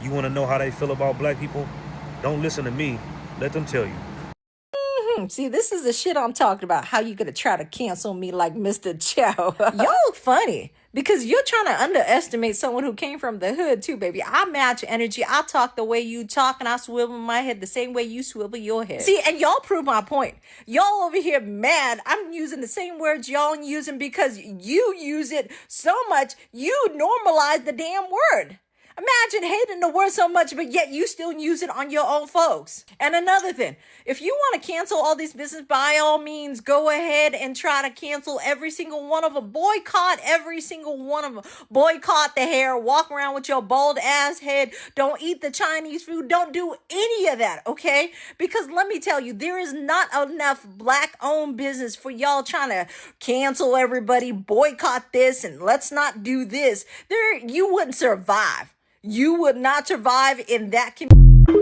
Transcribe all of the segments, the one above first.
You want to know how they feel about black people? Don't listen to me. Let them tell you. See, this is the shit I'm talking about. How you gonna try to cancel me like Mr. Chow? Y'all funny. Because you're trying to underestimate someone who came from the hood too, baby. I match energy. I talk the way you talk, and I swivel my head the same way you swivel your head. See, and y'all prove my point. Y'all over here mad. I'm using the same words y'all using because you use it so much, you normalize the damn word. Imagine hating the word so much, but yet you still use it on your own folks. And another thing, if you want to cancel all these business, by all means, go ahead and try to cancel every single one of them. Boycott every single one of them. Boycott the hair. Walk around with your bald ass head. Don't eat the Chinese food. Don't do any of that, okay? Because let me tell you, there is not enough black-owned business for y'all trying to cancel everybody, boycott this, and let's not do this. You wouldn't survive. You would not survive in that community.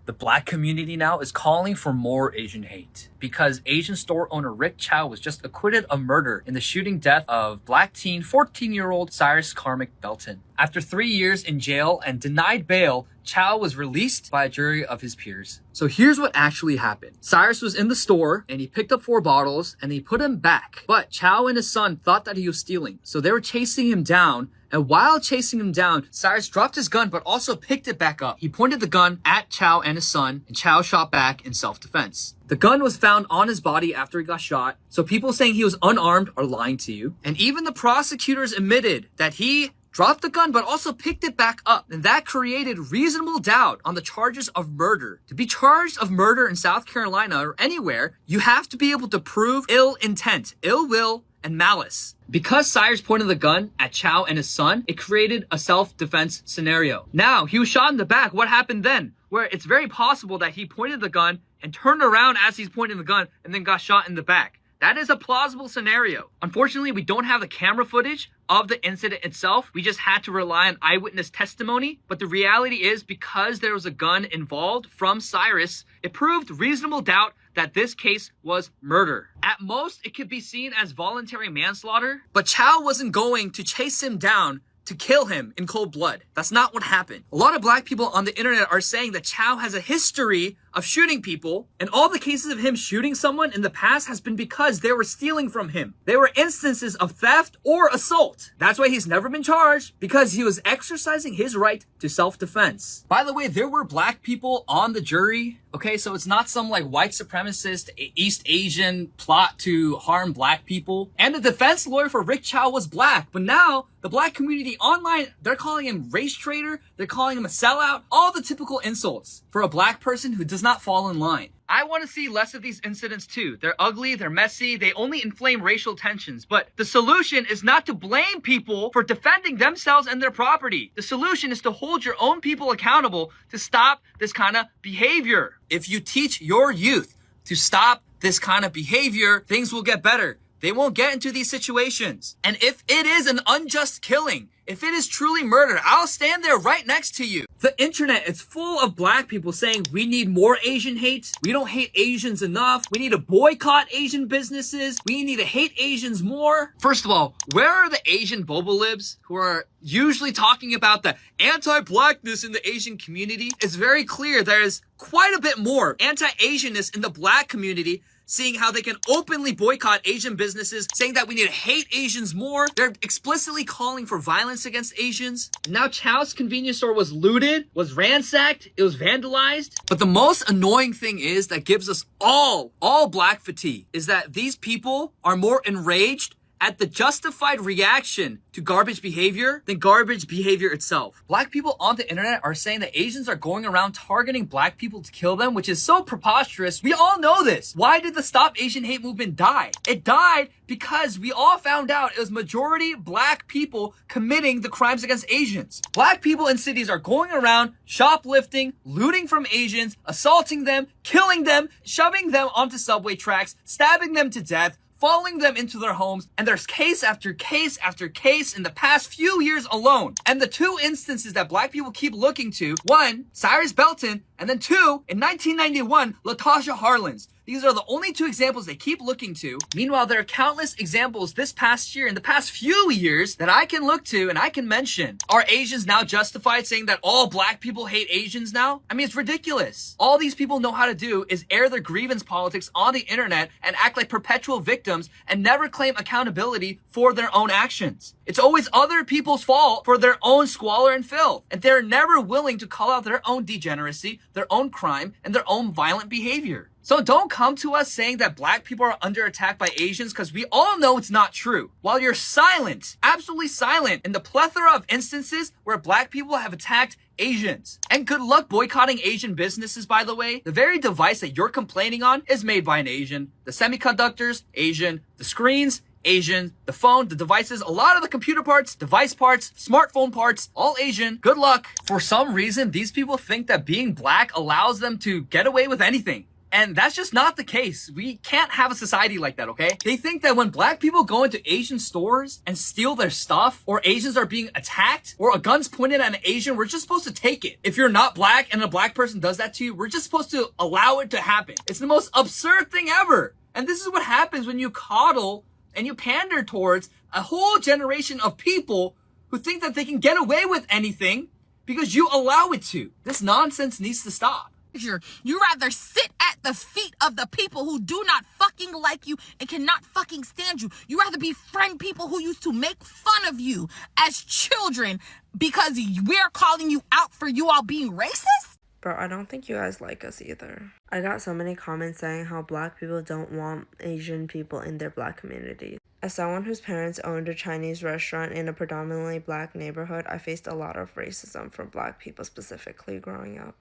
The black community now is calling for more Asian hate because Asian store owner Rick Chow was just acquitted of murder in the shooting death of black teen 14-year-old Cyrus Carmick Belton. After 3 years in jail and denied bail, Chow was released by a jury of his peers. So here's what actually happened. Cyrus was in the store and he picked up 4 bottles and he put them back. But Chow and his son thought that he was stealing. So they were chasing him down. And while chasing him down, Cyrus dropped his gun but also picked it back up. He pointed the gun at Chow and his son, and Chow shot back in self-defense. The gun was found on his body after he got shot, so people saying he was unarmed are lying to you. And even the prosecutors admitted that he dropped the gun but also picked it back up, and that created reasonable doubt on the charges of murder. To be charged of murder in South Carolina or anywhere, you have to be able to prove ill intent, ill will, and malice. Because Cyrus pointed the gun at Chow and his son, it created a self-defense scenario. Now, he was shot in the back. What happened then? Where it's very possible that he pointed the gun and turned around as he's pointing the gun and then got shot in the back. That is a plausible scenario. Unfortunately, we don't have the camera footage of the incident itself. We just had to rely on eyewitness testimony. But the reality is, because there was a gun involved from Cyrus, it proved reasonable doubt that this case was murder. At most, it could be seen as voluntary manslaughter, but Chow wasn't going to chase him down to kill him in cold blood. That's not what happened. A lot of black people on the internet are saying that Chow has a history of shooting people, and all the cases of him shooting someone in the past has been because they were stealing from him. They were instances of theft or assault. That's why he's never been charged, because he was exercising his right to self-defense. By the way, there were black people on the jury, okay? So it's not some like white supremacist East Asian plot to harm black people. And the defense lawyer for Rick Chow was black, but now the black community online, they're calling him race traitor, they're calling him a sellout, all the typical insults for a black person who does not fall in line. I want to see less of these incidents too. They're ugly, they're messy, they only inflame racial tensions. But the solution is not to blame people for defending themselves and their property. The solution is to hold your own people accountable to stop this kind of behavior. If you teach your youth to stop this kind of behavior, things will get better. They won't get into these situations. And if it is an unjust killing, if it is truly murder, I'll stand there right next to you. The internet is full of black people saying we need more Asian hate. We don't hate Asians enough. We need to boycott Asian businesses. We need to hate Asians more. First of all, where are the Asian bobolibs who are usually talking about the anti-blackness in the Asian community? It's very clear there is quite a bit more anti-Asianness in the black community, seeing how they can openly boycott Asian businesses, saying that we need to hate Asians more. They're explicitly calling for violence against Asians. Now Chow's convenience store was looted, was ransacked, it was vandalized. But the most annoying thing is that gives us all black fatigue is that these people are more enraged at the justified reaction to garbage behavior than garbage behavior itself. Black people on the internet are saying that Asians are going around targeting black people to kill them, which is so preposterous. We all know this. Why did the Stop Asian Hate movement die? It died because we all found out it was majority black people committing the crimes against Asians. Black people in cities are going around shoplifting, looting from Asians, assaulting them, killing them, shoving them onto subway tracks, stabbing them to death, following them into their homes, and there's case after case after case in the past few years alone. And the two instances that black people keep looking to, one, Cyrus Belton, and then two, in 1991, Latasha Harlins. These are the only two examples they keep looking to. Meanwhile, there are countless examples this past year and the past few years that I can look to and I can mention. Are Asians now justified saying that all black people hate Asians now? I mean, it's ridiculous. All these people know how to do is air their grievance politics on the internet and act like perpetual victims and never claim accountability for their own actions. It's always other people's fault for their own squalor and filth. And they're never willing to call out their own degeneracy, their own crime, and their own violent behavior. So don't come to us saying that black people are under attack by Asians, because we all know it's not true. While you're silent, absolutely silent, in the plethora of instances where black people have attacked Asians. And good luck boycotting Asian businesses, by the way. The very device that you're complaining on is made by an Asian. The semiconductors, Asian. The screens, Asian. The phone, the devices, a lot of the computer parts, device parts, smartphone parts, all Asian. Good luck. For some reason, these people think that being black allows them to get away with anything. And that's just not the case. We can't have a society like that, okay? They think that when black people go into Asian stores and steal their stuff, or Asians are being attacked, or a gun's pointed at an Asian, we're just supposed to take it. If you're not black and a black person does that to you, we're just supposed to allow it to happen. It's the most absurd thing ever. And this is what happens when you coddle and you pander towards a whole generation of people who think that they can get away with anything because you allow it to. This nonsense needs to stop. You rather sit at the feet of the people who do not fucking like you and cannot fucking stand you. You rather befriend people who used to make fun of you as children because we're calling you out for you all being racist? Bro, I don't think you guys like us either. I got so many comments saying how black people don't want Asian people in their black community. As someone whose parents owned a Chinese restaurant in a predominantly black neighborhood, I faced a lot of racism from black people specifically growing up.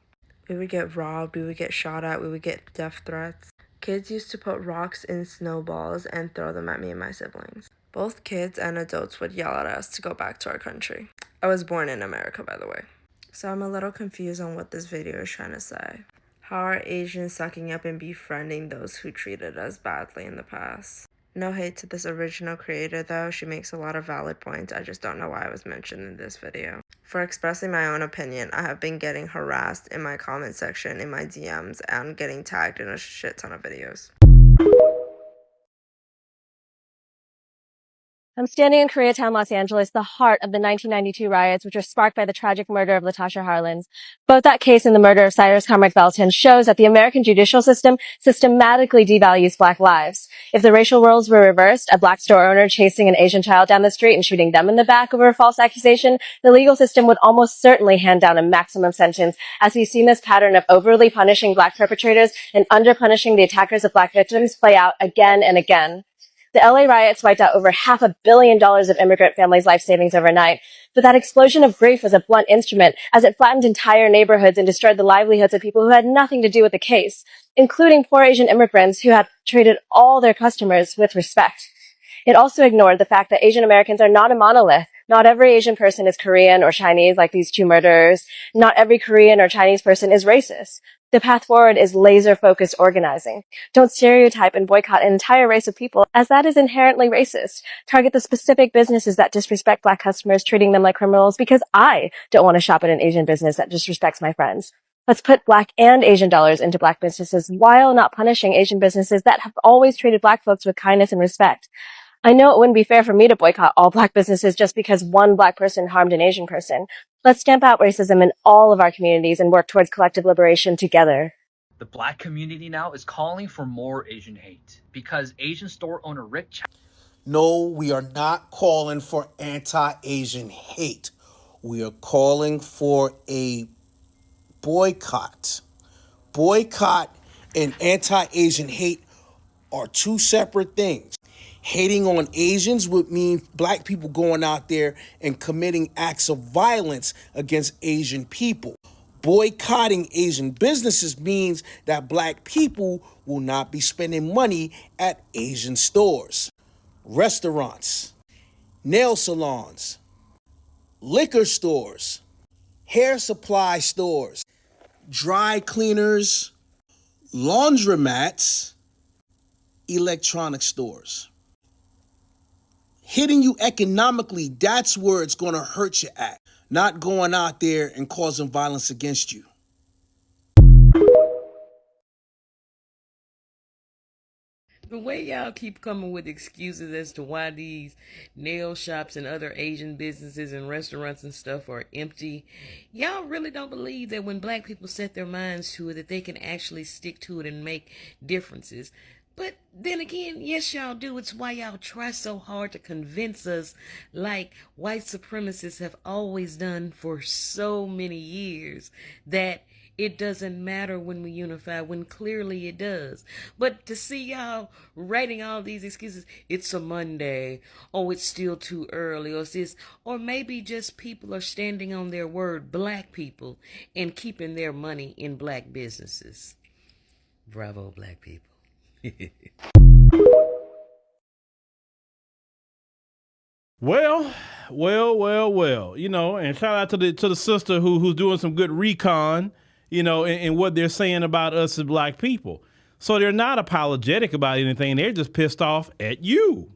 We would get robbed, we would get shot at, we would get death threats. Kids used to put rocks in snowballs and throw them at me and my siblings. Both kids and adults would yell at us to go back to our country. I was born in America, by the way. So I'm a little confused on what this video is trying to say. How are Asians sucking up and befriending those who treated us badly in the past? No hate to this original creator though, she makes a lot of valid points, I just don't know why I was mentioned in this video. For expressing my own opinion, I have been getting harassed in my comment section, in my DMs, and getting tagged in a shit ton of videos. I'm standing in Koreatown, Los Angeles, the heart of the 1992 riots, which were sparked by the tragic murder of Latasha Harlins. Both that case and the murder of Cyrus Carmichael Belton shows that the American judicial system systematically devalues black lives. If the racial roles were reversed, a black store owner chasing an Asian child down the street and shooting them in the back over a false accusation, the legal system would almost certainly hand down a maximum sentence, as we've seen this pattern of overly punishing black perpetrators and under-punishing the attackers of black victims play out again and again. The LA riots wiped out over $500 million of immigrant families' life savings overnight. But that explosion of grief was a blunt instrument, as it flattened entire neighborhoods and destroyed the livelihoods of people who had nothing to do with the case, including poor Asian immigrants who had treated all their customers with respect. It also ignored the fact that Asian Americans are not a monolith. Not every Asian person is Korean or Chinese like these two murderers. Not every Korean or Chinese person is racist. The path forward is laser-focused organizing. Don't stereotype and boycott an entire race of people, as that is inherently racist. Target the specific businesses that disrespect black customers, treating them like criminals, because I don't want to shop at an Asian business that disrespects my friends. Let's put black and Asian dollars into black businesses while not punishing Asian businesses that have always treated black folks with kindness and respect. I know it wouldn't be fair for me to boycott all black businesses just because one black person harmed an Asian person. Let's stamp out racism in all of our communities and work towards collective liberation together. The black community now is calling for more Asian hate because Asian store owner Rick Chow. No, we are not calling for anti-Asian hate. We are calling for a boycott. Boycott and anti-Asian hate are two separate things. Hating on Asians would mean black people going out there and committing acts of violence against Asian people. Boycotting Asian businesses means that black people will not be spending money at Asian stores, restaurants, nail salons, liquor stores, hair supply stores, dry cleaners, laundromats, electronic stores. Hitting you economically, that's where it's going to hurt you at, not going out there and causing violence against you. The way y'all keep coming with excuses as to why these nail shops and other Asian businesses and restaurants and stuff are empty, y'all really don't believe that when black people set their minds to it, that they can actually stick to it and make differences. But then again, yes, y'all do. It's why y'all try so hard to convince us, like white supremacists have always done for so many years, that it doesn't matter when we unify, when clearly it does. But to see y'all writing all these excuses, it's a Monday, oh, it's still too early, or it's this, or maybe just people are standing on their word, black people, and keeping their money in black businesses. Bravo, black people. Well, you know, and shout out to the sister who's doing some good recon, you know, in what they're saying about us as black people. So they're not apologetic about anything. They're just pissed off at you.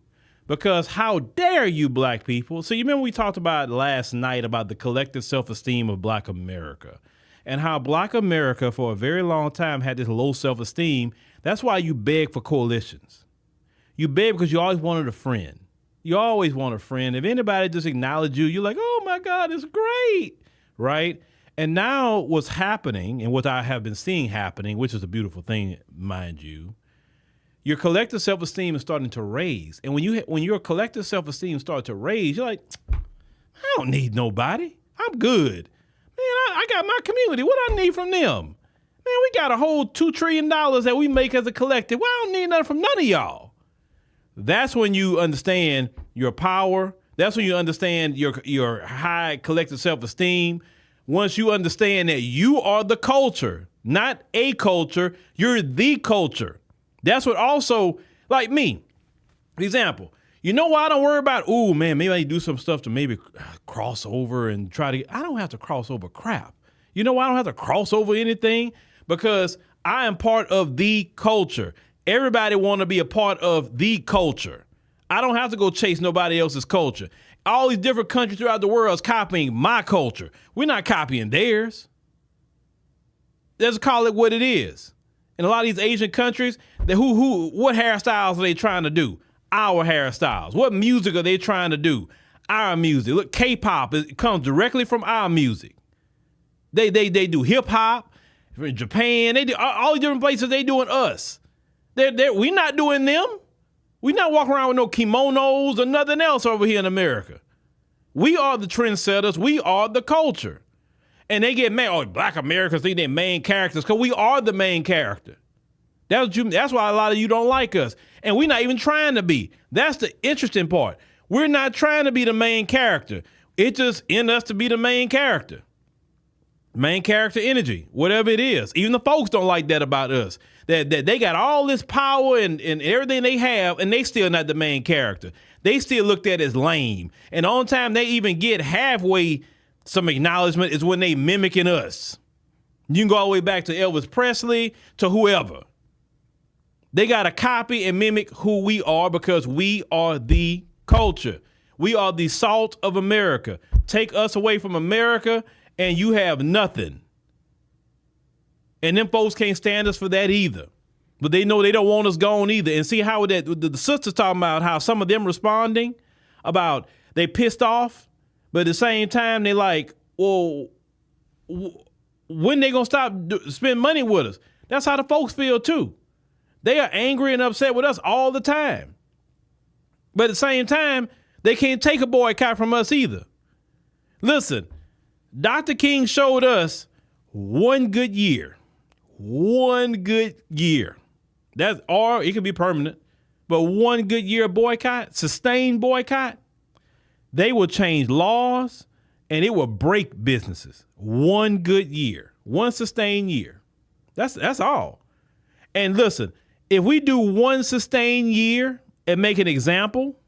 Because how dare you, black people? So you remember we talked about last night about the collective self-esteem of black America and how black America for a very long time had this low self-esteem. That's why you beg for coalitions. You beg because you always wanted a friend. You always want a friend. If anybody just acknowledge you, you're like, oh my God, it's great, right? And now what's happening and what I have been seeing happening, which is a beautiful thing, mind you, your collective self-esteem is starting to raise. And when your collective self-esteem starts to raise, you're like, I don't need nobody. I'm good. Man, I got my community. What I need from them? Man, we got a whole $2 trillion that we make as a collective. Well, I don't need nothing from none of y'all. That's when you understand your power. That's when you understand your high collective self-esteem. Once you understand that you are the culture, not a culture, you're the culture. That's what also, like me, for example, you know why I don't worry about, ooh, man, maybe I need to do some stuff to maybe cross over and try to I don't have to cross over crap. You know why I don't have to cross over anything? Because I am part of the culture. Everybody want to be a part of the culture. I don't have to go chase nobody else's culture. All these different countries throughout the world is copying my culture. We're not copying theirs. Let's call it what it is. In a lot of these Asian countries, what hairstyles are they trying to do? Our hairstyles. What music are they trying to do? Our music. Look, K-pop, it comes directly from our music. They do hip-hop. In Japan, they do all these different places. They doing us. We're not doing them. We're not walking around with no kimonos or nothing else over here in America. We are the trendsetters. We are the culture. And they get mad. Oh, black Americans think they're main characters because we are the main character. That's why a lot of you don't like us. And we're not even trying to be. That's the interesting part. We're not trying to be the main character. It's just in us to be the main character. Main character energy, whatever it is. Even the folks don't like that about us. That they got all this power and everything they have, and they still not the main character. They still looked at as lame. And the only time they even get halfway some acknowledgement is when they mimicking us. You can go all the way back to Elvis Presley, to whoever. They got to copy and mimic who we are because we are the culture. We are the salt of America. Take us away from America and you have nothing. And them folks can't stand us for that either. But they know they don't want us gone either. And see how the sisters talking about how some of them responding about they pissed off, but at the same time they like, well, when they gonna stop spend money with us? That's how the folks feel too. They are angry and upset with us all the time. But at the same time, they can't take a boycott from us either. Listen, Dr. King showed us one good year. One good year. Or it could be permanent. But one good year of boycott, sustained boycott, they will change laws and it will break businesses. One good year. One sustained year. That's all. And listen, if we do one sustained year and make an example,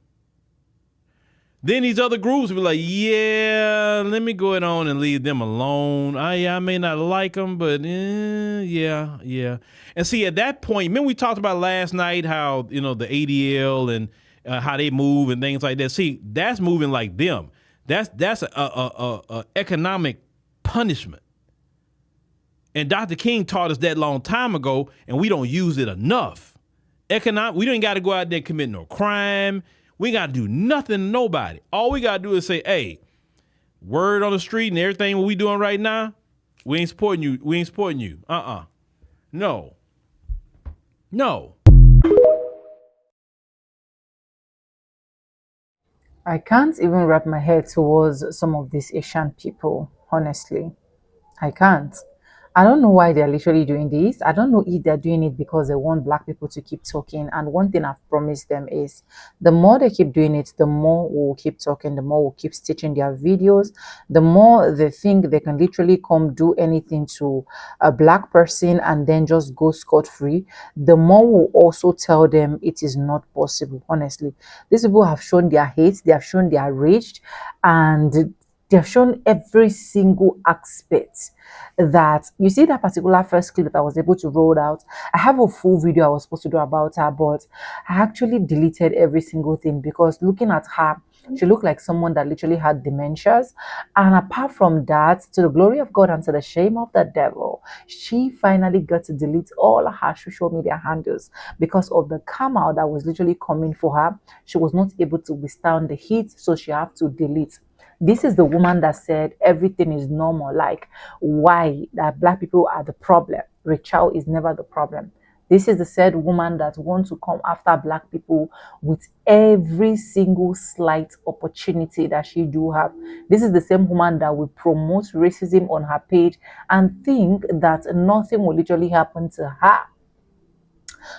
then these other groups will be like, yeah, let me go on and leave them alone. I may not like them, but yeah. And see, at that point, remember we talked about last night how, the ADL and how they move and things like that. See, that's moving like them. That's a economic punishment. And Dr. King taught us that long time ago, and we don't use it enough. We don't got to go out there and commit no crime. We got to do nothing to nobody. All we got to do is say, hey, word on the street and everything what we doing right now, we ain't supporting you. We ain't supporting you. No. I can't even wrap my head towards some of these Asian people, honestly. I can't. I don't know why they're literally doing this. I don't know if they're doing it because they want black people to keep talking. And one thing I've promised them is the more they keep doing it, the more we'll keep talking, the more we'll keep stitching their videos, the more they think they can literally come do anything to a black person and then just go scot-free, the more we'll also tell them it is not possible, honestly. These people have shown their hate, they have shown their rage, and they have shown every single aspect that you see that particular first clip that I was able to roll out. I have a full video I was supposed to do about her, but I actually deleted every single thing because looking at her, she looked like someone that literally had dementias. And apart from that, to the glory of God and to the shame of the devil, she finally got to delete all her social media handles because of the karma that was literally coming for her. She was not able to withstand the heat, so she had to delete. This is the woman that said everything is normal. Like, why that black people are the problem? Rick Chow is never the problem. This is the said woman that wants to come after black people with every single slight opportunity that she do have. This is the same woman that will promote racism on her page and think that nothing will literally happen to her.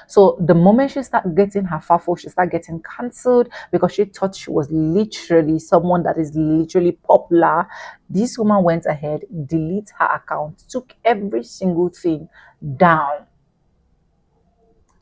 So the moment she started getting her FAFO, she started getting cancelled because she thought she was literally someone that is literally popular. This woman went ahead, delete her account, took every single thing down.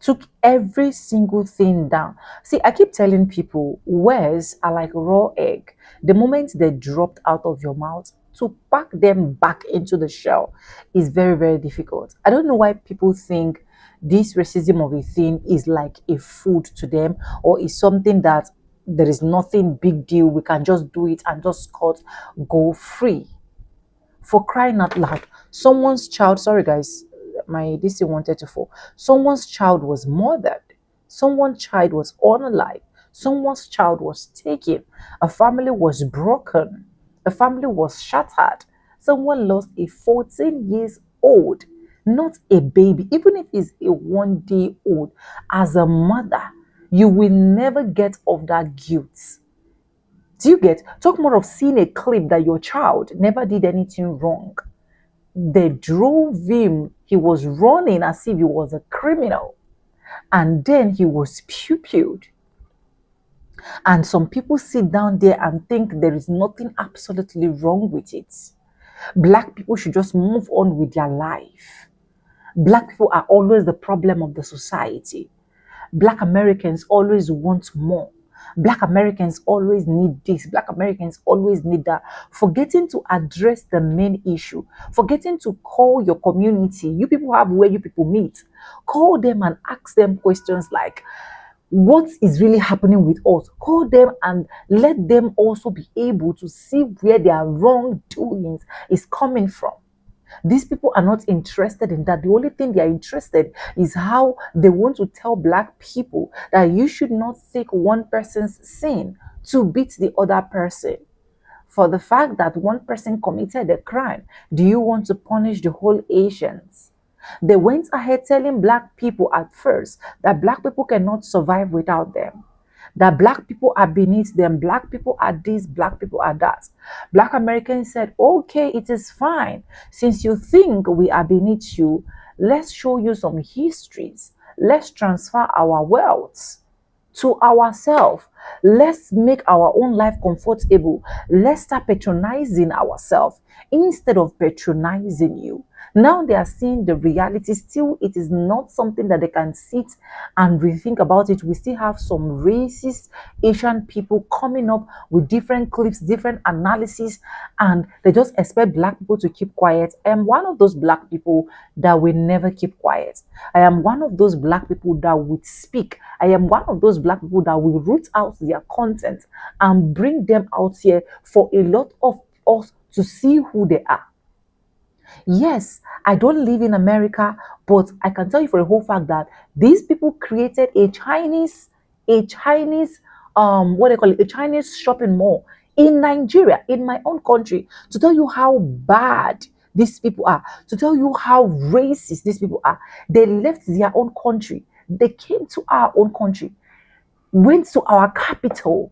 Took every single thing down. See, I keep telling people, words are like raw egg. The moment they dropped out of your mouth, to pack them back into the shell is very, very difficult. I don't know why people think this racism of a thing is like a food to them or is something that there is nothing big deal. We can just do it and just go free. For crying out loud, someone's child, sorry guys, my DC wanted to fall. Someone's child was murdered. Someone's child was unalive. Someone's child was taken. A family was broken. A family was shattered. Someone lost a 14 years old, not a baby, even if it's a 1 day old. As a mother, you will never get off that guilt. Do you get? Talk more of seeing a clip that your child never did anything wrong. They drove him. He was running as if he was a criminal. And then he was pupiled. And some people sit down there and think there is nothing absolutely wrong with it. Black people should just move on with their life. Black people are always the problem of the society. Black Americans always want more. Black Americans always need this. Black Americans always need that. Forgetting to address the main issue. Forgetting to call your community. You people have where you people meet. Call them and ask them questions like, what is really happening with us? Call them and let them also be able to see where their wrongdoings is coming from. These people are not interested in that. The only thing they are interested is how they want to tell black people that you should not take one person's sin to beat the other person. For the fact that one person committed a crime, do you want to punish the whole Asians? They went ahead telling black people at first that black people cannot survive without them. That black people are beneath them, black people are this, black people are that. Black Americans said, okay, it is fine. Since you think we are beneath you, let's show you some histories. Let's transfer our wealth to ourselves. Let's make our own life comfortable. Let's start patronizing ourselves instead of patronizing you. Now they are seeing the reality. Still, it is not something that they can sit and rethink about it. We still have some racist Asian people coming up with different clips, different analysis, and they just expect black people to keep quiet. I am one of those black people that will never keep quiet. I am one of those black people that would speak. I am one of those black people that will root out their content and bring them out here for a lot of us to see who they are. Yes, I don't live in America, but I can tell you for a whole fact that these people created a Chinese, what they call it, a Chinese shopping mall in Nigeria, in my own country, to tell you how bad these people are, to tell you how racist these people are. They left their own country, they came to our own country, went to our capital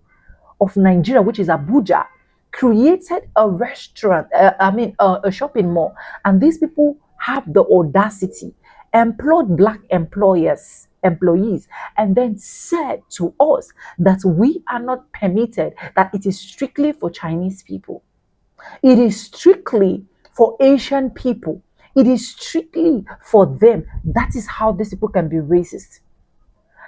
of Nigeria, which is Abuja, created a restaurant, a shopping mall. And these people have the audacity, employed black employees, and then said to us that we are not permitted, that it is strictly for Chinese people. It is strictly for Asian people. It is strictly for them. That is how these people can be racist.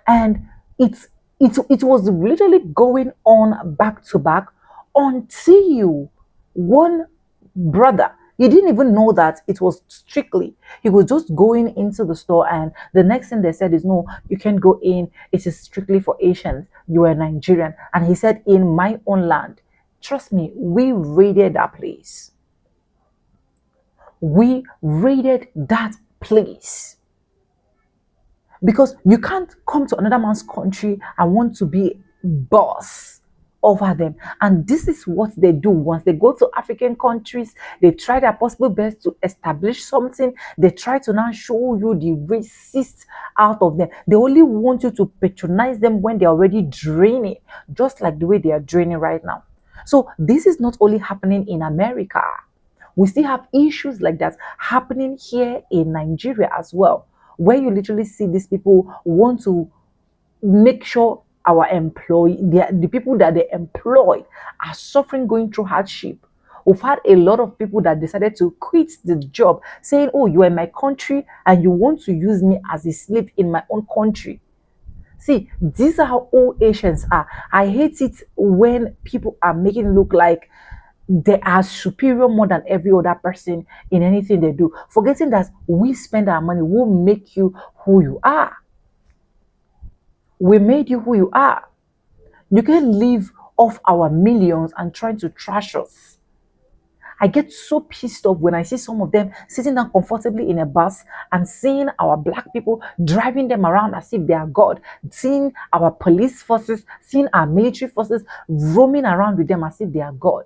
And it's it was literally going on back to back until one brother, he didn't even know that it was strictly, he was just going into the store, and the next thing they said is, no, you can't go in, it is strictly for Asians, you are Nigerian. And he said, in my own land, trust me, we raided that place. We raided that place. Because you can't come to another man's country and want to be boss over them. And this is what they do. Once they go to African countries, they try their possible best to establish something. They try to now show you the racist out of them. They only want you to patronize them when they're already draining, just like the way they are draining right now. So this is not only happening in America. We still have issues like that happening here in Nigeria as well, where you literally see these people want to make sure our the people that they employ are suffering, going through hardship. We've had a lot of people that decided to quit the job, saying, oh, you are in my country and you want to use me as a slave in my own country. See, these are how all Asians are. I hate it when people are making it look like they are superior more than every other person in anything they do, forgetting that we spend our money, we make you who you are. We made you who you are. You can't live off our millions and trying to trash us. I get so pissed off when I see some of them sitting down comfortably in a bus and seeing our black people driving them around as if they are God, seeing our police forces, seeing our military forces roaming around with them as if they are God.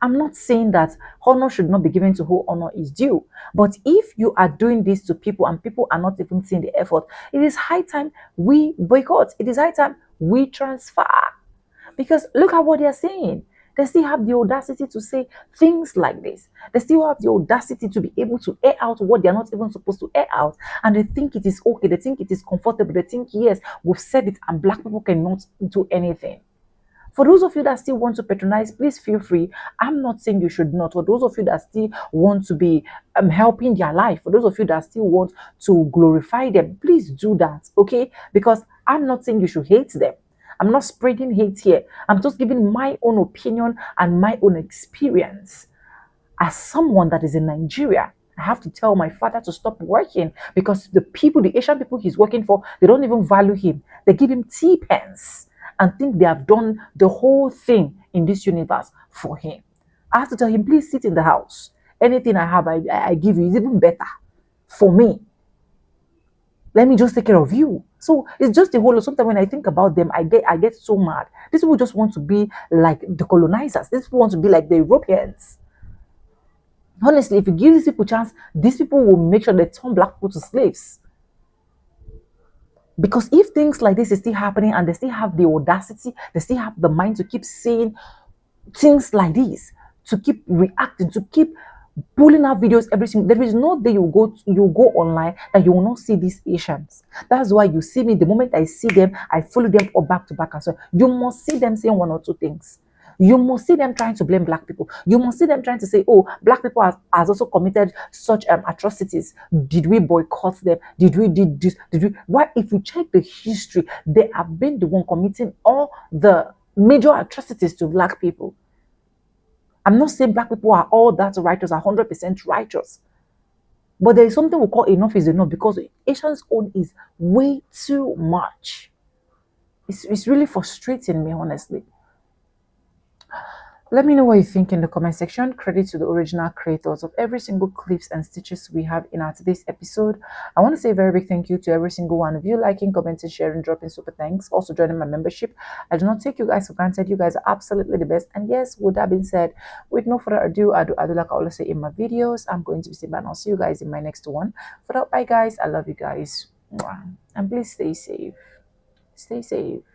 I'm not saying that honor should not be given to who honor is due. But if you are doing this to people and people are not even seeing the effort, it is high time we boycott. It is high time we transfer. Because look at what they are saying. They still have the audacity to say things like this. They still have the audacity to be able to air out what they're not even supposed to air out. And they think it is okay. They think it is comfortable. They think, yes, we've said it and black people cannot do anything. For those of you that still want to patronize, please feel free. I'm not saying you should not. For those of you that still want to be helping their life, for those of you that still want to glorify them, please do that, okay? Because I'm not saying you should hate them. I'm not spreading hate here. I'm just giving my own opinion and my own experience. As someone that is in Nigeria, I have to tell my father to stop working because the Asian people he's working for, they don't even value him. They give him T-pence and think they have done the whole thing in this universe for him. I have to tell him, please sit in the house. Anything I have, I give you is even better for me. Let me just take care of you. So it's just a whole lot. Sometimes when I think about them, I get so mad. These people just want to be like the colonizers. These people want to be like the Europeans. Honestly, if you give these people a chance, these people will make sure they turn black people to slaves. Because if things like this is still happening and they still have the audacity, they still have the mind to keep saying things like this, to keep reacting, to keep pulling out videos every single, there is no day you go online that you will not see these Asians. That's why you see me, the moment I see them, I follow them up back to back as well. You must see them saying one or two things. You must see them trying to blame black people. You must see them trying to say, oh, black people has also committed such atrocities. Did we boycott them? Did we did this? Did we? Why? If you check the history, they have been the one committing all the major atrocities to black people. I'm not saying black people are all that righteous, are 100% righteous. But there is something we call enough is enough because Asians' own is way too much. It's really frustrating me, honestly. Let me know what you think in the comment section. Credit to the original creators of every single clips and stitches we have in our today's episode. I want to say a very big thank you to every single one of you liking, commenting, sharing, dropping super thanks, also joining my membership. I do not take you guys for granted. You guys are absolutely the best. And yes, with that being said, with no further ado, I do like I always say in my videos, I'm going to be saying bye and I'll see you guys in my next one. For that, bye guys. I love you guys. Mwah. And please stay safe. Stay safe.